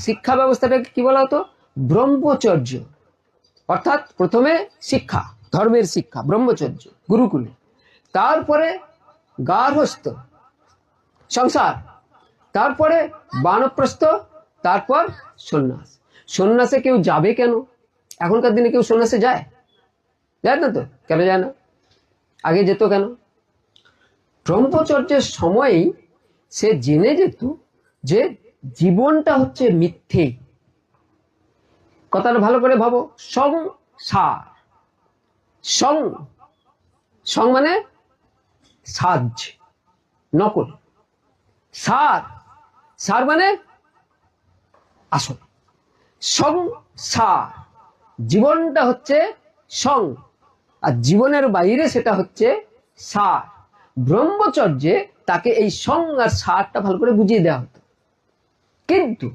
শিক্ষা ব্যবস্থাটাকে কি বলা হতো? ব্রহ্মচর্য। অর্থাৎ প্রথমে শিক্ষা, ধর্মের শিক্ষা, ব্রহ্মচর্য গুরুকুলে, তারপরে গার্হস্থ সংসার, তারপরে বানপ্রস্থ, তারপর সন্ন্যাস। সন্ন্যাসে কেউ যাবে কেন? এখনকার দিনে কেউ সন্ন্যাসে যায়? যায় না তো। কেন যায় না? আগে যেত কেন? ব্রহ্মচর্যের সময়ই সে জেনে যেত যে জীবনটা হচ্ছে মিথ্যে। কথাটা ভালো করে ভাবো। সংসার, সং, সং মানে সাজ, নকল। সার, সার মানে আসল। সংসার, জীবনটা হচ্ছে সং, আর জীবনের বাইরে সেটা হচ্ছে সার। ব্রহ্মচর্যে তাকে এই সং আর সারটা ভালো করে বুঝিয়ে দেওয়া হতো। কিন্তু